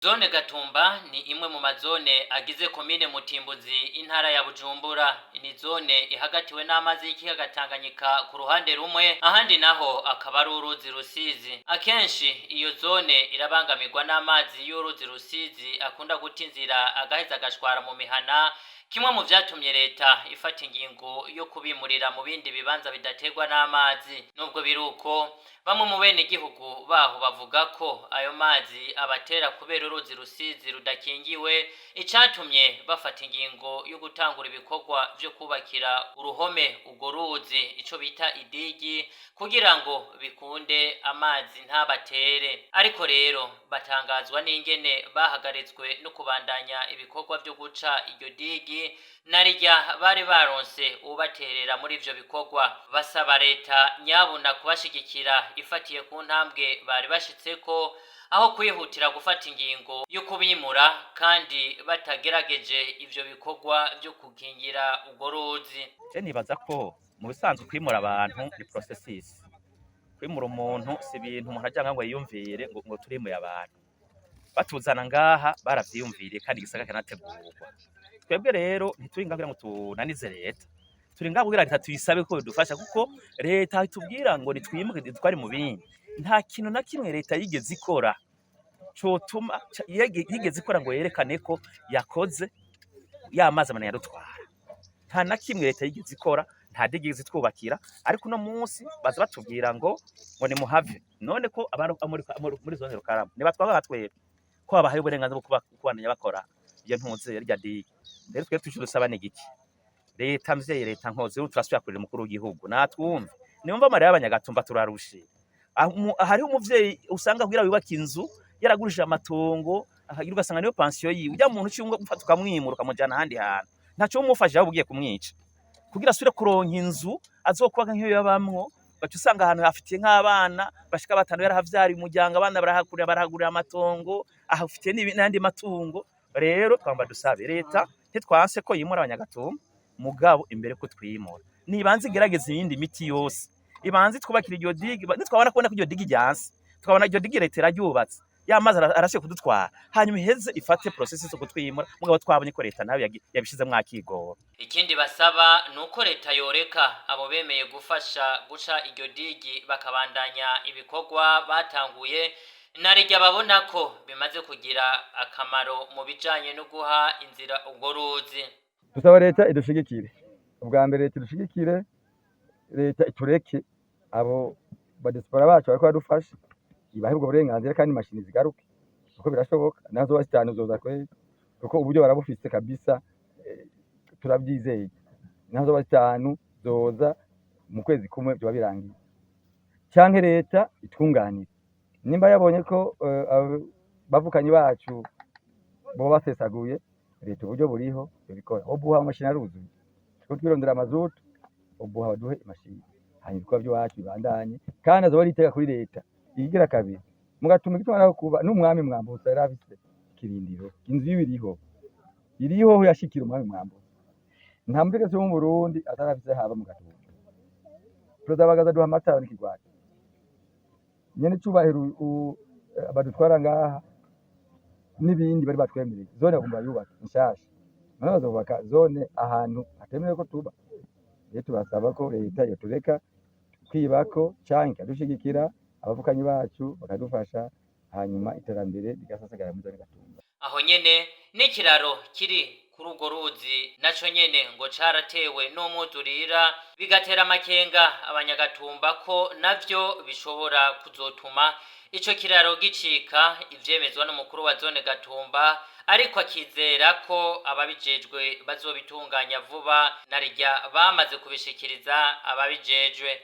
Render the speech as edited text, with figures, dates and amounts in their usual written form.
Zone Gatumba ni imwe mu mazone agize komine Mutimbuzi intara ya Bujumbura. Ni zone ihagatiwe n'amazi y'ikiyaga Tanganyika ku ruhande rumwe, ahandi naho akaba ari uruzi Rusizi. Akenshi iyo zone irabangamirwa n'amazi y'uruzi Rusizi akunda guta inzira agaheza agashwara mu mihana, kimwe mu vyatumye leta ifata ingingo yo kubimurira mu bindi bibanza bidategwa n'amazi. Nubwo biruko, bamwe mu bene igihugu baho bavuga ko ayo mazi abatera kubera uruzi Rusizi rudakingiwe, icatumye bafata ingingo yo gutangura ibikorwa vyo kubakira uruhome urwo ruzi, ico bita idigi, kugira ngo bikunde amazi ntabatere. Ariko rero batangazwa n'ingene bahagaritswe no kubandanya ibikorwa vyo guca iryo digi, narirya bari baronse ubaterera muri ivyo bikorwa. Basaba leta nyabuna kubashigikira ifatiye ku ntambwe bari bashitseko, aho kwihutira gufata ingingo yo kubimura kandi batagerageje ivyo bikorwa vyo kukingira urwo ruzi. Nibaza ko mu bisanzwe kwimura abantu ni processes. Kwimura umuntu si ibintu umuntu ajya ngo yiyumvire ngo turimuye abantu. Batuzana ngaha baravyiyumviriye kandi igisaka kanategurwa. Twebwe rero ntituringa kugira ngo tunanize leta. Turinga kugira leta tuyisabe ko dufasha, kuko leta itubwira ngo nitwimuke twari mu bindi. Nta kintu na kimwe leta yigeze ikora cotuma yigeze ikora ngo yerekane ko yakoze yamazi amana yarutwara. Nta na kimwe leta yigeze ikora, nta digeze twubakira, ariko no munsi baza batubwira ngo ni muhave. None ko abantu muri zone Rukarama ne batwaga batwebe ko abahaye uburenganzira bwo kubandanya bakora iyo ntunze yarya digi. Rero twe tushudusaba n'igiki leta mvye leta nkoze turasubira kurira mukuru w'igihugu natwumve nimba mari y'Abanyagatumba turarushe. Hariho umuvyeyi usanga kugira wibaka inzu yaragurishije amatongo akagira ugasanga niyo pension yiwe, ujya muntu cyumwe gufata ukamwimura ukamujana ahandi hantu, ntaco umufasha aho ugiye kumwica kugira asubire kuronka inzu azokubaka nk'iyo yabamwo. Bacu usanga ahantu hafitiye nk'abana bashika batanu yarahavyari umuryango, abana barahagurira amatongo, ahafitiye n'andi matungo. Rero twamba dusabe leta ntitwanse ko yimura Abanyagatumba, mugabo imbere ko twimura nibanze igerageza iyindi miti yose, ibanze twubakira iryo digi. Nitwabona kubona ko iryo digi ryanse, twabona iryo digi leta iraryubatse, yamazi arashe kudutwara, hanyuma iheze ifate processes zo kutwimura, mugabo twabonye ko leta nayo yabishizemwo akigoro. Ikindi basaba nuko leta yoreka abo bemeye gufasha guca iryo digi bakabandanya ibikorwa batanguye, narirya babona ko bimaze kugira akamaro mu bijanye no guha inzira urwo ruzi. Dusaba leta idushigikire, ubwa mbere leta idushigikire, leta itureke abo badespora bacu bariko badufasha, ibahe ubwo burenganzira kandi mashini zigaruke kuko birashoboka. Nazo basitanu zoza kweli kuko uburyo barabufise kabisa, turabyizeye. Nazo basitanu zoza mu kwezi kumwe byo birangiye, canke leta itwunganira nimba yabonye ko bavukanye bacu bo basesaguye, leta uburyo buriho bikora. Obuha amashini aruzuye, tuko twirondera amazutu, obuha baduhe imashini, hanyuma ko byo wacu bibandanye kandi azoba riteka kuri leta. Igira kabiri mugatuma gitwara kuba n'umwami Mwambutsa yarafise kirindiro, inzu iriho yashikira umwami Mwambutsa. Nta mutegetsi wo mu Burundi atarafise haba mu Gatumba. Tuzabagaza duha amatara n'ikigwati nyene cubahiro badutwara ngaha n'ibindi bari batwemereye. Zone agomba yubaka nshasha, none bazubaka zone ahantu hatemewe ko tuba. Rero tubasaba ko leta yotureka kwibako canke adushigikira, abavukanyi bacu bakadufasha, hanyuma iterambere rigasasagara muri zone Gatumba. Aho nyene n'ikiraro kiri kuri urwo ruzi naco nyene ngo caratewe n'umwuzurira, bigatera amakenga Abanyagatumba ko navyo bishobora kuzotuma ico kiraro gicika, ivyemezwa n'umukuru wa zone Gatumba, ariko akizera ko ababijejwe bazobitunganya vuba, narirya bamaze kubishikiriza ababijejwe.